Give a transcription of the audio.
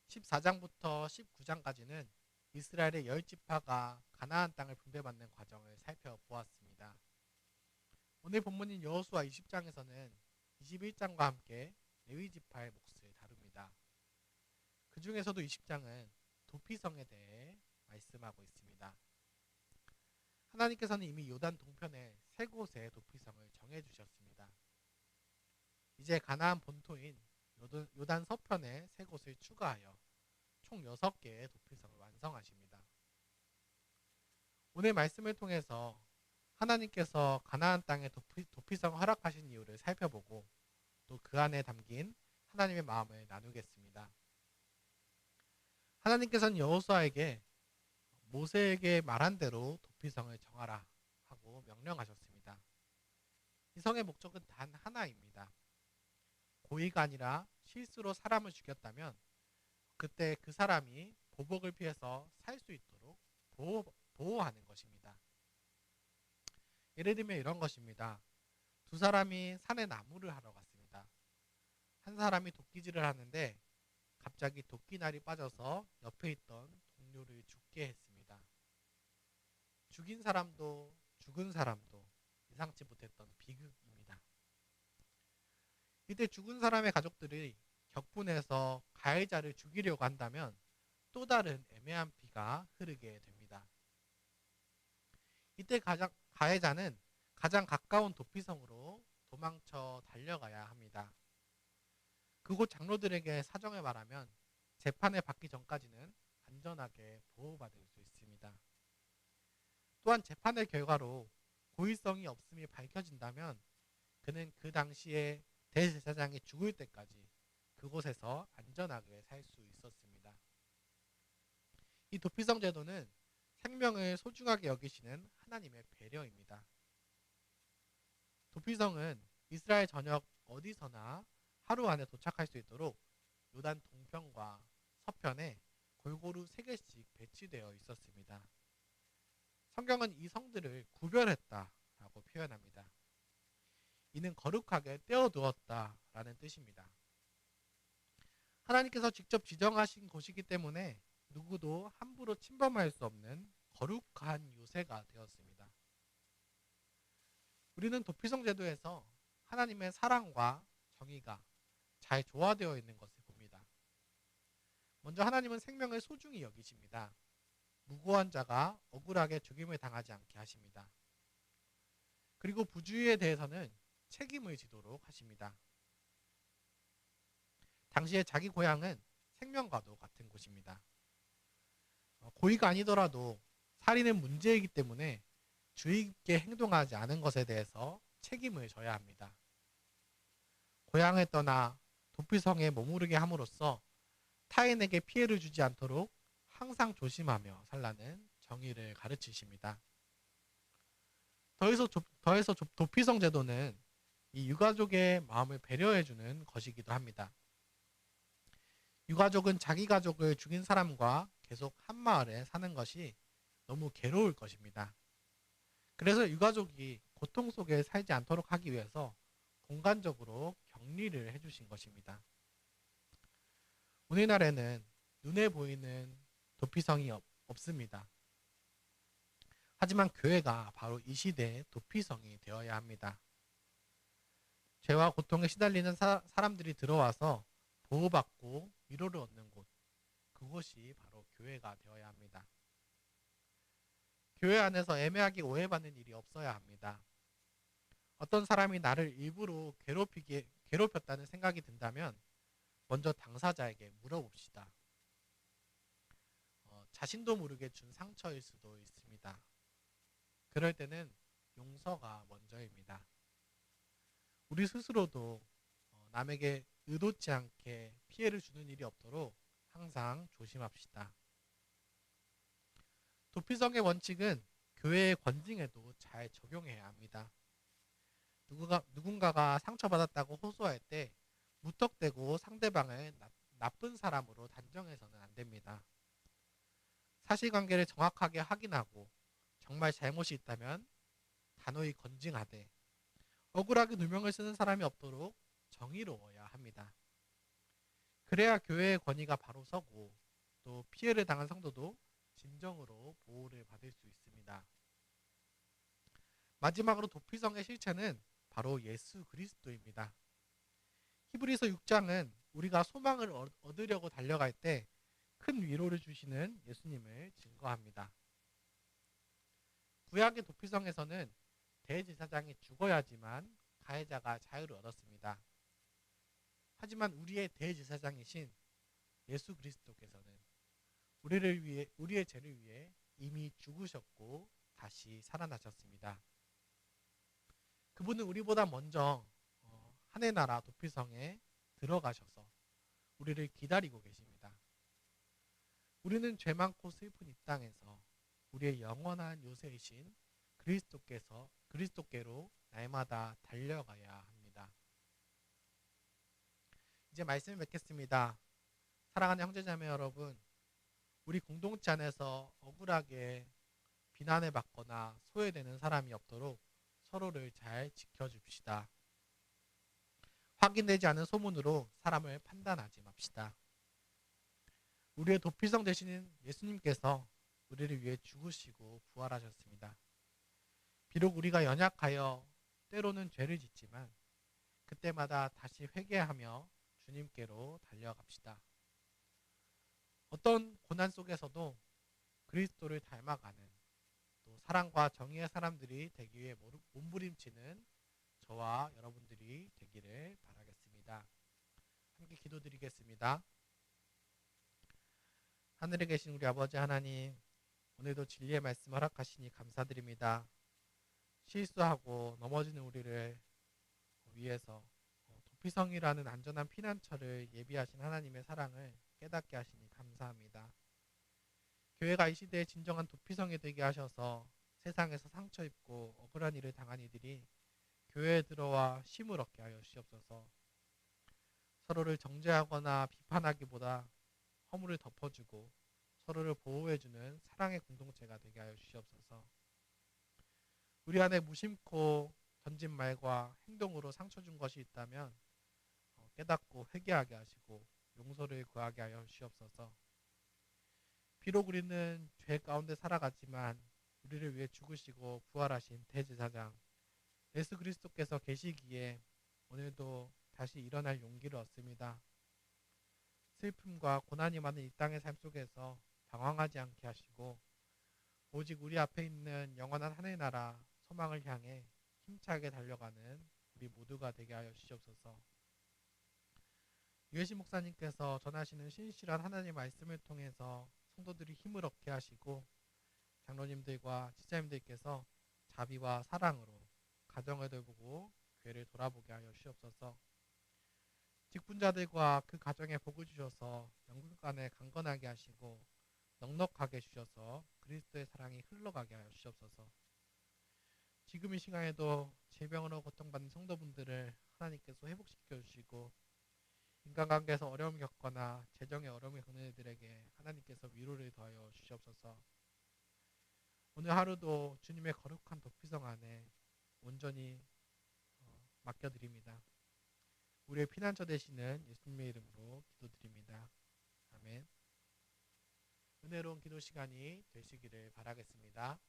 14장부터 19장까지는 이스라엘의 열 지파가 가나안 땅을 분배받는 과정을 살펴보았습니다. 오늘 본문인 여호수아 20장에서는 21장과 함께 레위 지파의 몫을 다룹니다. 그 중에서도 20장은 도피성에 대해 말씀하고 있습니다. 하나님께서는 이미 요단 동편에 세 곳의 도피성을 정해주셨습니다. 이제 가나안 본토인 요단 서편에 세 곳을 추가하여 총 6개의 도피성을 완성하십니다. 오늘 말씀을 통해서 하나님께서 가나안 땅에 도피성을 허락하신 이유를 살펴보고 또 그 안에 담긴 하나님의 마음을 나누겠습니다. 하나님께서는 여호수아에게 모세에게 말한 대로 도피성을 정하라 하고 명령하셨습니다. 이 성의 목적은 단 하나입니다. 고의가 아니라 실수로 사람을 죽였다면 그때 그 사람이 보복을 피해서 살 수 있도록 보호하는 것입니다. 예를 들면 이런 것입니다. 두 사람이 산에 나무를 하러 갔습니다. 한 사람이 도끼질을 하는데 갑자기 도끼날이 빠져서 옆에 있던 동료를 죽게 했습니다. 죽인 사람도 죽은 사람도 예상치 못했던 비극입니다. 이때 죽은 사람의 가족들이 격분해서 가해자를 죽이려고 한다면 또 다른 애매한 피가 흐르게 됩니다. 이때 가해자는 가장 가까운 도피성으로 도망쳐 달려가야 합니다. 그곳 장로들에게 사정을 말하면 재판을 받기 전까지는 안전하게 보호받을 수 있습니다. 또한 재판의 결과로 고의성이 없음이 밝혀진다면 그는 그 당시에 대제사장이 죽을 때까지 그곳에서 안전하게 살 수 있었습니다. 이 도피성 제도는 생명을 소중하게 여기시는 하나님의 배려입니다. 도피성은 이스라엘 전역 어디서나 하루 안에 도착할 수 있도록 요단 동편과 서편에 골고루 3개씩 배치되어 있었습니다. 성경은 이 성들을 구별했다라고 표현합니다. 이는 거룩하게 떼어두었다라는 뜻입니다. 하나님께서 직접 지정하신 곳이기 때문에 누구도 함부로 침범할 수 없는 거룩한 요새가 되었습니다. 우리는 도피성 제도에서 하나님의 사랑과 정의가 잘 조화되어 있는 것을 봅니다. 먼저 하나님은 생명을 소중히 여기십니다. 무고한 자가 억울하게 죽임을 당하지 않게 하십니다. 그리고 부주의에 대해서는 책임을 지도록 하십니다. 당시에 자기 고향은 생명과도 같은 곳입니다. 고의가 아니더라도 살인은 문제이기 때문에 주의 깊게 행동하지 않은 것에 대해서 책임을 져야 합니다. 고향을 떠나 도피성에 머무르게 함으로써 타인에게 피해를 주지 않도록 항상 조심하며 살라는 정의를 가르치십니다. 더해서 도피성 제도는 이 유가족의 마음을 배려해주는 것이기도 합니다. 유가족은 자기 가족을 죽인 사람과 계속 한 마을에 사는 것이 너무 괴로울 것입니다. 그래서 유가족이 고통 속에 살지 않도록 하기 위해서 공간적으로 격리를 해주신 것입니다. 오늘날에는 눈에 보이는 도피성이 없습니다. 하지만 교회가 바로 이 시대의 도피성이 되어야 합니다. 죄와 고통에 시달리는 사람들이 들어와서 보호받고 위로를 얻는 곳, 그곳이 바로 교회가 되어야 합니다. 교회 안에서 애매하게 오해받는 일이 없어야 합니다. 어떤 사람이 나를 일부러 괴롭혔다는 생각이 든다면 먼저 당사자에게 물어봅시다. 자신도 모르게 준 상처일 수도 있습니다. 그럴 때는 용서가 먼저입니다. 우리 스스로도 남에게 의도치 않게 피해를 주는 일이 없도록 항상 조심합시다. 도피성의 원칙은 교회의 권징에도 잘 적용해야 합니다. 누군가가 상처받았다고 호소할 때 무턱대고 상대방을 나쁜 사람으로 단정해서는 안 됩니다. 사실관계를 정확하게 확인하고 정말 잘못이 있다면 단호히 건징하되 억울하게 누명을 쓰는 사람이 없도록 정의로워야 합니다. 그래야 교회의 권위가 바로 서고 또 피해를 당한 성도도 진정으로 보호를 받을 수 있습니다. 마지막으로 도피성의 실체는 바로 예수 그리스도입니다. 히브리서 6장은 우리가 소망을 얻으려고 달려갈 때 큰 위로를 주시는 예수님을 증거합니다. 구약의 도피성에서는 대제사장이 죽어야지만 가해자가 자유를 얻었습니다. 하지만 우리의 대제사장이신 예수 그리스도께서는 우리의 죄를 위해 이미 죽으셨고 다시 살아나셨습니다. 그분은 우리보다 먼저 하늘 나라 도피성에 들어가셔서 우리를 기다리고 계십니다. 우리는 죄 많고 슬픈 이 땅에서 우리의 영원한 요새이신 그리스도께로 날마다 달려가야 합니다. 이제 말씀을 맺겠습니다. 사랑하는 형제자매 여러분, 우리 공동체 안에서 억울하게 비난을 받거나 소외되는 사람이 없도록 서로를 잘 지켜줍시다. 확인되지 않은 소문으로 사람을 판단하지 맙시다. 우리의 도피성 되시는 예수님께서 우리를 위해 죽으시고 부활하셨습니다. 비록 우리가 연약하여 때로는 죄를 짓지만 그때마다 다시 회개하며 주님께로 달려갑시다. 어떤 고난 속에서도 그리스도를 닮아가는 또 사랑과 정의의 사람들이 되기 위해 몸부림치는 저와 여러분들이 되기를 바라겠습니다. 함께 기도드리겠습니다. 하늘에 계신 우리 아버지 하나님, 오늘도 진리의 말씀 허락하시니 감사드립니다. 실수하고 넘어지는 우리를 위해서 도피성이라는 안전한 피난처를 예비하신 하나님의 사랑을 깨닫게 하시니 감사합니다. 교회가 이 시대의 진정한 도피성이 되게 하셔서 세상에서 상처 입고 억울한 일을 당한 이들이 교회에 들어와 힘을 얻게 하여 주시옵소서. 서로를 정죄하거나 비판하기보다 허물을 덮어주고 서로를 보호해주는 사랑의 공동체가 되게 하여 주시옵소서. 우리 안에 무심코 던진 말과 행동으로 상처 준 것이 있다면 깨닫고 회개하게 하시고 용서를 구하게 하여 주시옵소서. 비록 우리는 죄 가운데 살아가지만 우리를 위해 죽으시고 부활하신 대제사장 예수 그리스도께서 계시기에 오늘도 다시 일어날 용기를 얻습니다. 슬픔과 고난이 많은 이 땅의 삶 속에서 방황하지 않게 하시고 오직 우리 앞에 있는 영원한 하늘나라 소망을 향해 힘차게 달려가는 우리 모두가 되게 하여 주시옵소서. 유해신 목사님께서 전하시는 신실한 하나님의 말씀을 통해서 성도들이 힘을 얻게 하시고 장로님들과 지자님들께서 자비와 사랑으로 가정을 돌보고 교회를 돌아보게 하여 주시옵소서. 직분자들과 그 가정에 복을 주셔서 영육간에 강건하게 하시고 넉넉하게 주셔서 그리스도의 사랑이 흘러가게 하여 주시옵소서. 지금 이 시간에도 질병으로 고통받는 성도분들을 하나님께서 회복시켜 주시고 인간관계에서 어려움을 겪거나 재정의 어려움을 겪는 이들에게 하나님께서 위로를 더하여 주시옵소서. 오늘 하루도 주님의 거룩한 도피성 안에 온전히 맡겨드립니다. 우리의 피난처 되시는 예수님의 이름으로 기도드립니다. 아멘. 은혜로운 기도 시간이 되시기를 바라겠습니다.